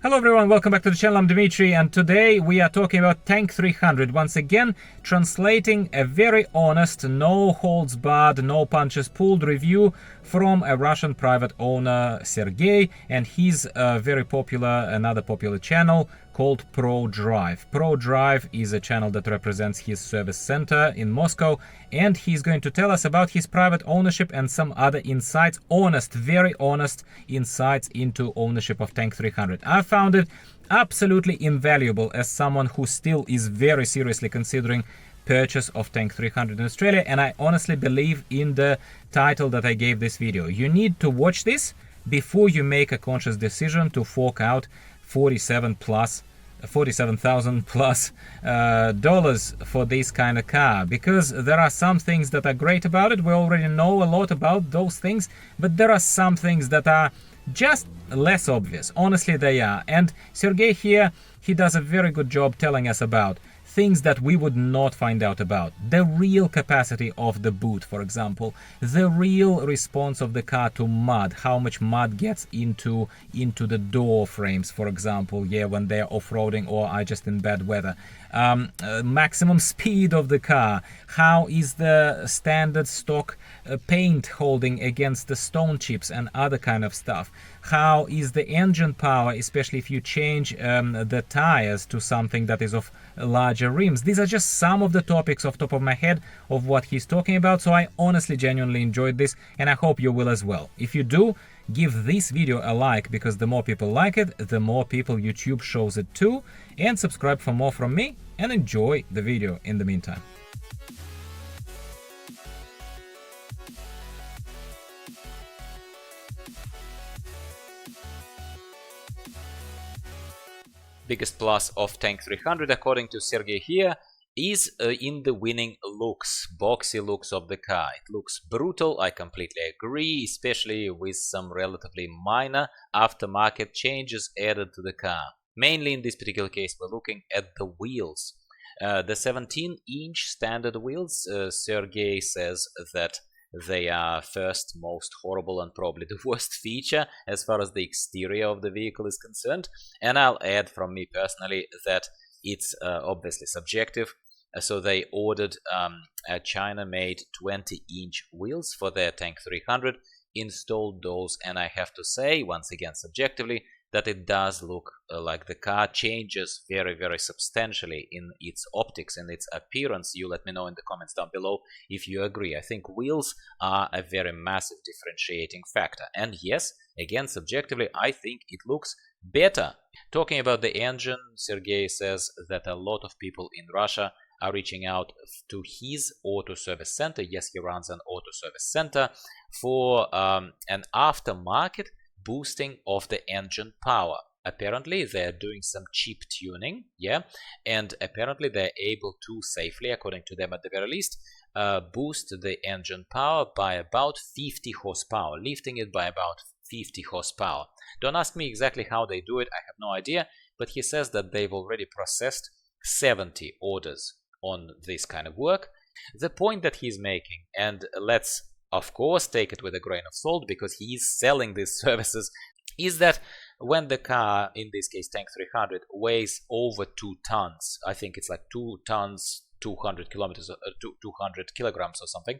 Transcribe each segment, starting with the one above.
Hello everyone, welcome back to the channel. I'm Dmitry, and today we are talking about Tank 300. Once again, translating a very honest, no holds barred, no punches pulled review from a Russian private owner, Sergey, and his another popular channel called ProDrive. ProDrive is a channel that represents his service center in Moscow, and he's going to tell us about his private ownership and some other insights, very honest insights into ownership of Tank 300. I found it absolutely invaluable as someone who still is very seriously considering purchase of Tank 300 in Australia, and I honestly believe in the title that I gave this video. You need to watch this before you make a conscious decision to fork out $47,000 plus dollars for this kind of car, because there are some things that are great about it. We already know a lot about those things, but there are some things that are just less obvious. Honestly, they are. And Sergey here, he does a very good job telling us about things that we would not find out about. The real capacity of the boot, for example. The real response of the car to mud. How much mud gets into the door frames, for example, when they're off-roading or are just in bad weather. Maximum speed of the car. How is the standard stock paint holding against the stone chips and other kind of stuff. How is the engine power, especially if you change the tires to something that is of larger rims. These are just some of the topics off top of my head of what he's talking about, so I honestly genuinely enjoyed this, and I hope you will as well. If you do, give this video a like, because the more people like it, the more people YouTube shows it to, and subscribe for more from me, and enjoy the video in the meantime. Biggest plus of Tank 300, according to Sergey here, is in the winning looks, boxy looks of the car. It looks brutal, I completely agree, especially with some relatively minor aftermarket changes added to the car. Mainly in this particular case, we're looking at the wheels. The 17-inch standard wheels, Sergey says that they are first most horrible and probably the worst feature as far as the exterior of the vehicle is concerned. And I'll add from me personally that it's obviously subjective. So they ordered China-made 20-inch wheels for their Tank 300, installed those, and I have to say, once again subjectively, that it does look like the car changes very, very substantially in its optics and its appearance. You let me know in the comments down below if you agree. I think wheels are a very massive differentiating factor. And yes, again, subjectively, I think it looks better. Talking about the engine, Sergey says that a lot of people in Russia are reaching out to his auto service center. Yes, he runs an auto service center for an aftermarket boosting of the engine power. Apparently they're doing some cheap tuning, and apparently they're able to safely, according to them at the very least, boost the engine power by about 50 horsepower, lifting it by about 50 horsepower. Don't ask me exactly how they do it, I have no idea, but he says that they've already processed 70 orders on this kind of work. The point that he's making, and let's of course take it with a grain of salt because he is selling these services, is that when the car, in this case Tank 300, weighs over 2 tons, I think it's like 2 tons 200 kilograms or something,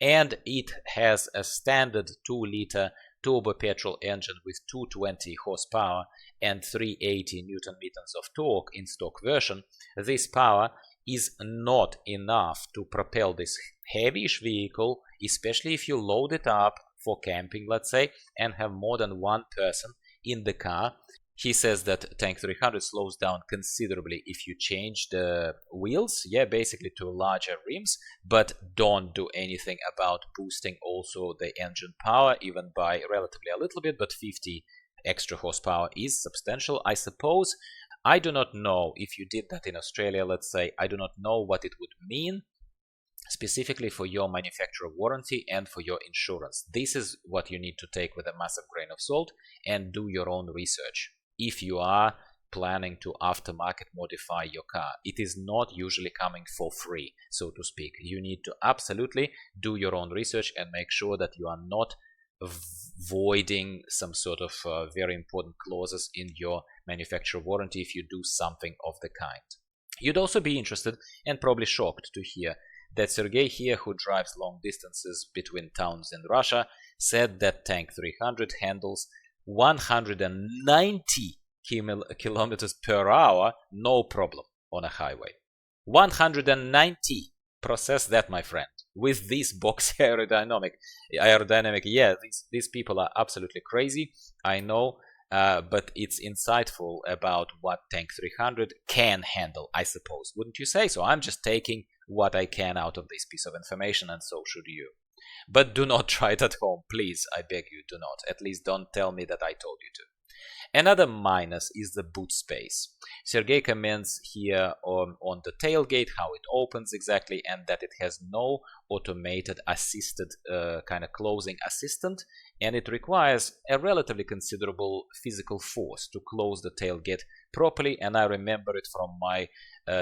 and it has a standard 2-liter turbo petrol engine with 220 horsepower and 380 newton meters of torque in stock version, this power is not enough to propel this heavyish vehicle, especially if you load it up for camping, let's say, and have more than one person in the car. He says that Tank 300 slows down considerably if you change the wheels, basically to larger rims, but don't do anything about boosting also the engine power, even by relatively a little bit, but 50 extra horsepower is substantial, I suppose. I do not know if you did that in Australia, let's say, I do not know what it would mean specifically for your manufacturer warranty and for your insurance. This is what you need to take with a massive grain of salt and do your own research. If you are planning to aftermarket modify your car, it is not usually coming for free, so to speak. You need to absolutely do your own research and make sure that you are not voiding some sort of very important clauses in your manufacturer warranty if you do something of the kind. You'd also be interested and probably shocked to hear that Sergey here, who drives long distances between towns in Russia, said that Tank 300 handles 190 kilometers per hour, no problem, on a highway. 190! Process that, my friend. With this box aerodynamic, yeah, these people are absolutely crazy, I know, but it's insightful about what Tank 300 can handle, I suppose. Wouldn't you say so? I'm just taking what I can out of this piece of information, and so should you. But do not try it at home, please, I beg you, do not. At least don't tell me that I told you to. Another minus is the boot space. Sergey comments here on the tailgate, how it opens exactly, and that it has no automated assisted kind of closing assistant, and it requires a relatively considerable physical force to close the tailgate properly. And I remember it from my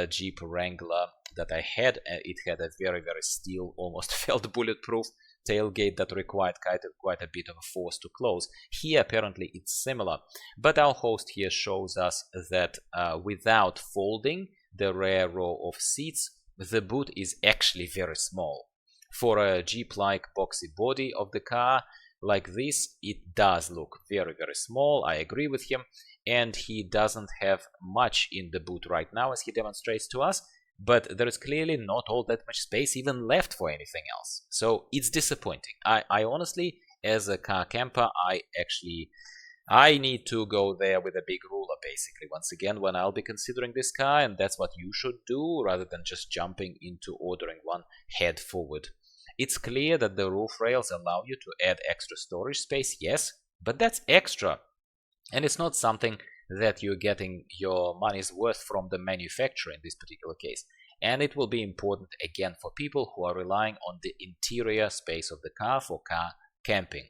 Jeep Wrangler that I had. It had a very, very steel, almost felt bulletproof tailgate that required quite a bit of a force to close. Here apparently it's similar, but our host here shows us that without folding the rear row of seats, the boot is actually very small. For a Jeep-like boxy body of the car like this, it does look very, very small. I agree with him, and he doesn't have much in the boot right now, as he demonstrates to us. But there is clearly not all that much space even left for anything else. So it's disappointing. I honestly, as a car camper, I need to go there with a big ruler, basically, once again, when I'll be considering this car, and that's what you should do, rather than just jumping into ordering one head forward. It's clear that the roof rails allow you to add extra storage space, yes, but that's extra. And it's not something that you're getting your money's worth from the manufacturer in this particular case. And it will be important again for people who are relying on the interior space of the car for car camping.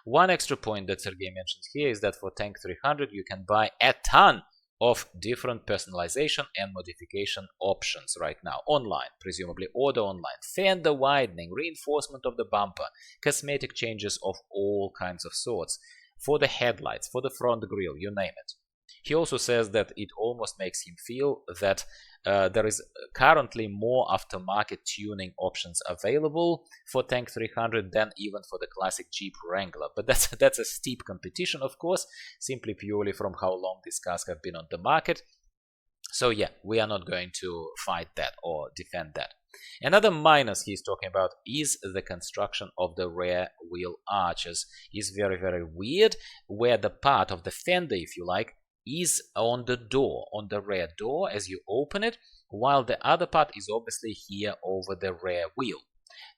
One extra point that Sergey mentions here is that for Tank 300 you can buy a ton of different personalization and modification options right now online, presumably order online, fender widening, reinforcement of the bumper, cosmetic changes of all kinds of sorts, for the headlights, for the front grille, you name it. He also says that it almost makes him feel that there is currently more aftermarket tuning options available for Tank 300 than even for the classic Jeep Wrangler. But that's a steep competition, of course, simply purely from how long these cars have been on the market. So yeah, we are not going to fight that or defend that. Another minus he's talking about is the construction of the rear wheel arches. Is very, very weird, where the part of the fender, if you like, is on the door, on the rear door as you open it, while the other part is obviously here over the rear wheel.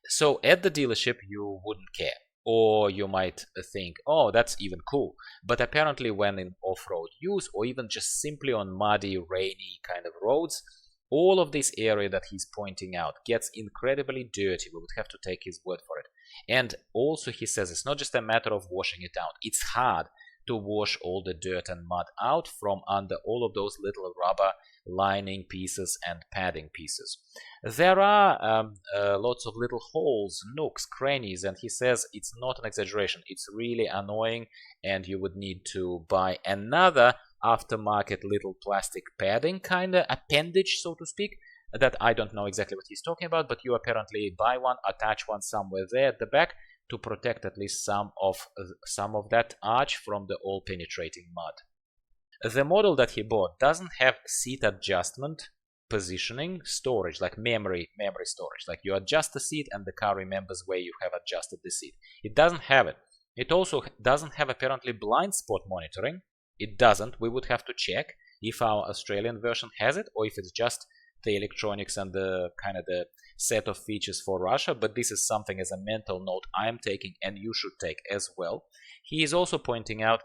So at the dealership you wouldn't care, or you might think, oh, that's even cool. But apparently when in off-road use, or even just simply on muddy, rainy kind of roads, all of this area that he's pointing out gets incredibly dirty. We would have to take his word for it. And also he says it's not just a matter of washing it out, it's hard to wash all the dirt and mud out from under all of those little rubber lining pieces and padding pieces. There are lots of little holes, nooks, crannies, and he says it's not an exaggeration, it's really annoying, and you would need to buy another aftermarket little plastic padding kind of appendage, so to speak, that I don't know exactly what he's talking about, but you apparently buy one, attach one somewhere there at the back to protect at least some of that arch from the all-penetrating mud. The model that he bought doesn't have seat adjustment, positioning, storage, like memory storage, like you adjust the seat and the car remembers where you have adjusted the seat. It doesn't have it. It also doesn't have apparently blind spot monitoring. It doesn't. We would have to check if our Australian version has it, or if it's just the electronics and the kind of the set of features for Russia, but this is something as a mental note I am taking and you should take as well. He is also pointing out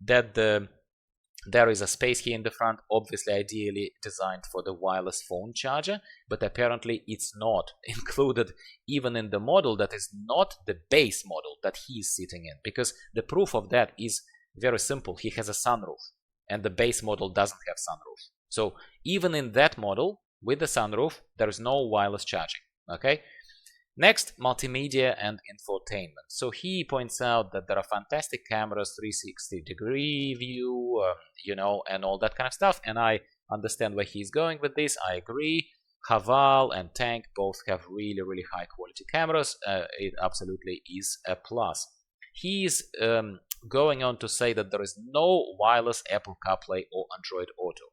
that there is a space here in the front, obviously ideally designed for the wireless phone charger, but apparently it's not included even in the model that is not the base model that he is sitting in, because the proof of that is very simple. He has a sunroof and the base model doesn't have sunroof. So even in that model with the sunroof, there is no wireless charging. Okay, Next, multimedia and infotainment. So he points out that there are fantastic cameras, 360-degree view, and all that kind of stuff. And I understand where he's going with this. I agree. Haval and Tank both have really, really high quality cameras. It absolutely is a plus. He's going on to say that there is no wireless Apple CarPlay or Android Auto.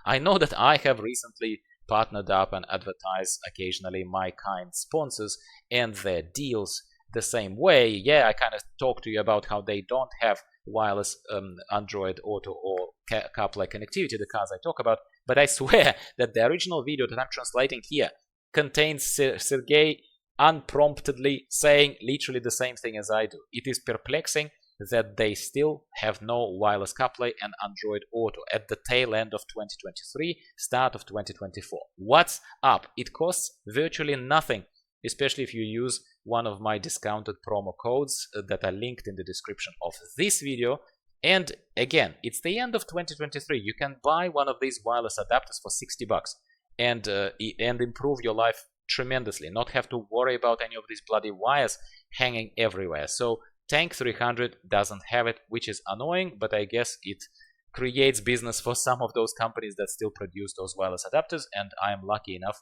I know that I have recently partnered up and advertise occasionally my kind sponsors and their deals the same way. Yeah, I kind of talk to you about how they don't have wireless Android Auto or CarPlay connectivity, the cars I talk about, but I swear that the original video that I'm translating here contains Sergey unpromptedly saying literally the same thing as I do. It is perplexing that they still have no wireless CarPlay and Android Auto at the tail end of 2023, start of 2024. What's up? It costs virtually nothing, especially if you use one of my discounted promo codes that are linked in the description of this video. And again, it's the end of 2023. You can buy one of these wireless adapters for $60 and improve your life tremendously, not have to worry about any of these bloody wires hanging everywhere. So Tank 300 doesn't have it, which is annoying, but I guess it creates business for some of those companies that still produce those wireless adapters, and I am lucky enough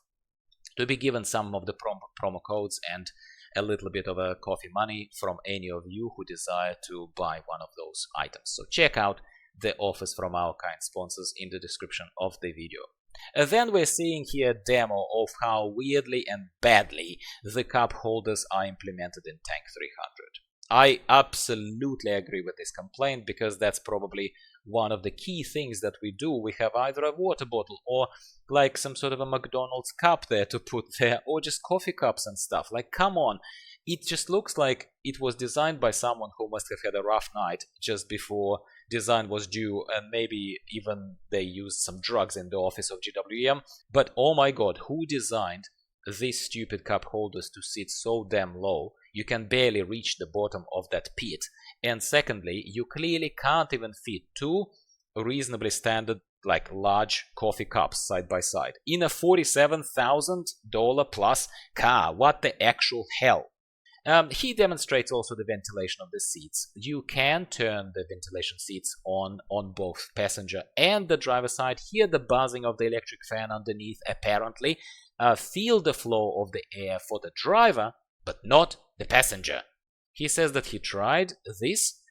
to be given some of the promo codes and a little bit of a coffee money from any of you who desire to buy one of those items. So check out the offers from our kind sponsors in the description of the video. And then we're seeing here a demo of how weirdly and badly the cup holders are implemented in Tank 300. I absolutely agree with this complaint because that's probably one of the key things that we do. We have either a water bottle or like some sort of a McDonald's cup there to put there, or just coffee cups and stuff. Like, come on. It just looks like it was designed by someone who must have had a rough night just before design was due, and maybe even they used some drugs in the office of GWM. But oh my god, who designed these stupid cup holders to sit so damn low? You can barely reach the bottom of that pit. And secondly, you clearly can't even fit two reasonably standard, like large coffee cups side by side in a $47,000 plus car. What the actual hell? He demonstrates also the ventilation of the seats. You can turn the ventilation seats on both passenger and the driver side. Hear the buzzing of the electric fan underneath, apparently. Feel the flow of the air for the driver, but not the passenger. He says that he tried this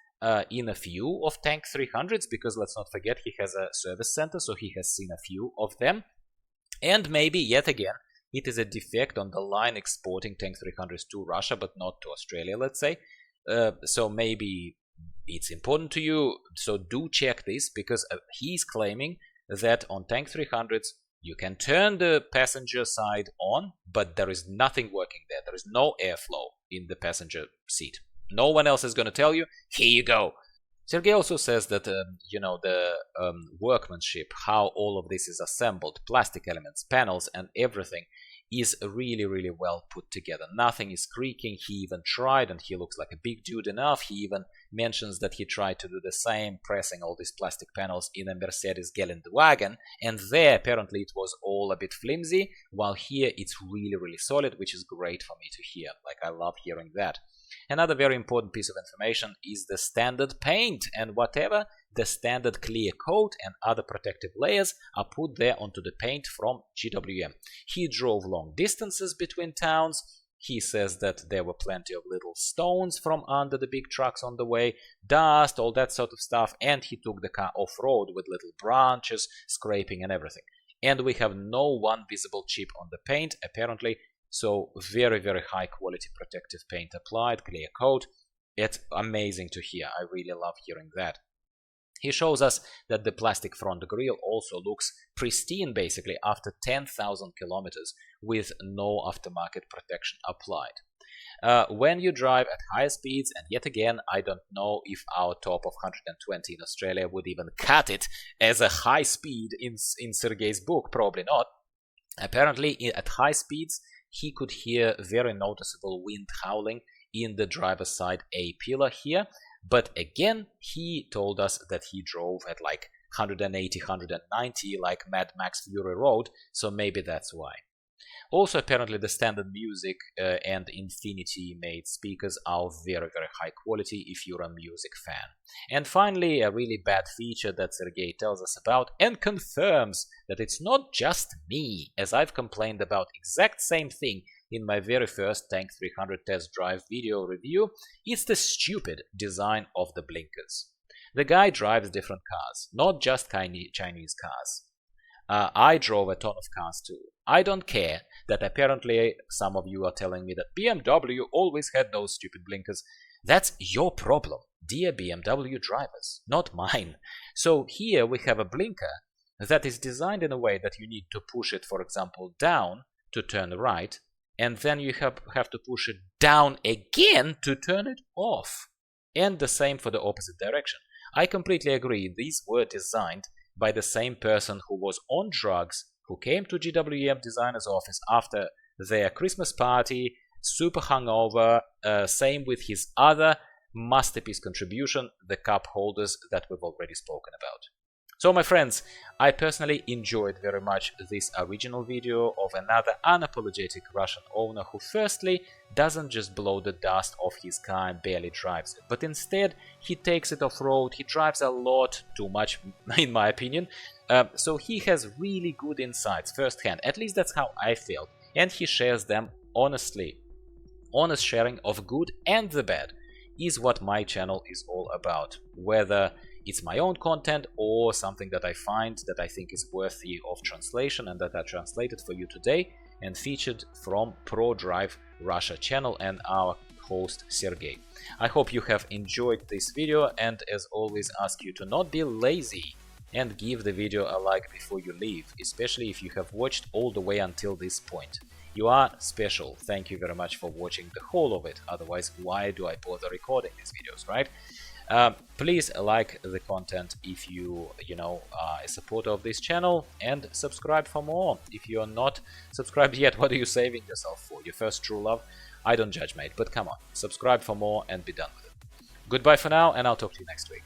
in a few of Tank 300s, because let's not forget he has a service center, so he has seen a few of them. And maybe, yet again, it is a defect on the line exporting Tank 300s to Russia, but not to Australia, let's say. So maybe it's important to you, so do check this, because he's claiming that on Tank 300s, you can turn the passenger side on, but there is nothing working there. There is no airflow in the passenger seat. No one else is going to tell you, here you go. Sergey also says that, the workmanship, how all of this is assembled, plastic elements, panels, and everything is really, really well put together. Nothing is creaking. He even tried, and he looks like a big dude enough. He even mentions that he tried to do the same, pressing all these plastic panels in a Mercedes Geländewagen, and there apparently it was all a bit flimsy, while here it's really, really solid, which is great for me to hear. Like, I love hearing that. Another very important piece of information is the standard paint, and whatever the standard clear coat and other protective layers are put there onto the paint from GWM. He drove long distances between towns. He says that there were plenty of little stones from under the big trucks on the way, dust, all that sort of stuff, and he took the car off-road with little branches, scraping and everything. And we have no one visible chip on the paint, apparently. So very, very high quality protective paint applied, clear coat. It's amazing to hear. I really love hearing that. He shows us that the plastic front grille also looks pristine basically after 10,000 kilometers with no aftermarket protection applied. When you drive at higher speeds, and yet again, I don't know if our top of 120 in Australia would even cut it as a high speed in Sergey's book, probably not. Apparently at high speeds, he could hear very noticeable wind howling in the driver's side A-pillar here. But again, he told us that he drove at like 180, 190 like Mad Max Fury Road, so maybe that's why. Also, apparently the standard music and Infinity made speakers are very high quality if you're a music fan. And finally, a really bad feature that Sergey tells us about and confirms that it's not just me, as I've complained about exact same thing in my very first Tank 300 test drive video review. It's the stupid design of the blinkers. The guy drives different cars, not just Chinese cars. I drove a ton of cars too. I don't care that apparently some of you are telling me that BMW always had those stupid blinkers. That's your problem, dear BMW drivers, not mine. So here we have a blinker that is designed in a way that you need to push it, for example, down to turn right, and then you have to push it down again to turn it off. And the same for the opposite direction. I completely agree, these were designed by the same person who was on drugs, who came to GWM designer's office after their Christmas party, super hungover, same with his other masterpiece contribution, the cup holders that we've already spoken about. So my friends, I personally enjoyed very much this original video of another unapologetic Russian owner who firstly doesn't just blow the dust off his car and barely drives it, but instead he takes it off-road, he drives a lot, too much in my opinion, so he has really good insights firsthand, at least that's how I feel, and he shares them honestly. Honest sharing of good and the bad is what my channel is all about, whether it's my own content or something that I find that I think is worthy of translation and that I translated for you today and featured from ProDrive Russia channel and our host Sergey. I hope you have enjoyed this video, and as always ask you to not be lazy and give the video a like before you leave, especially if you have watched all the way until this point. You are special. Thank you very much for watching the whole of it. Otherwise, why do I bother recording these videos, right? Please like the content if you are a supporter of this channel, and subscribe for more. If you are not subscribed yet, what are you saving yourself for? Your first true love? I don't judge, mate, but come on, subscribe for more and be done with it. Goodbye for now, and I'll talk to you next week.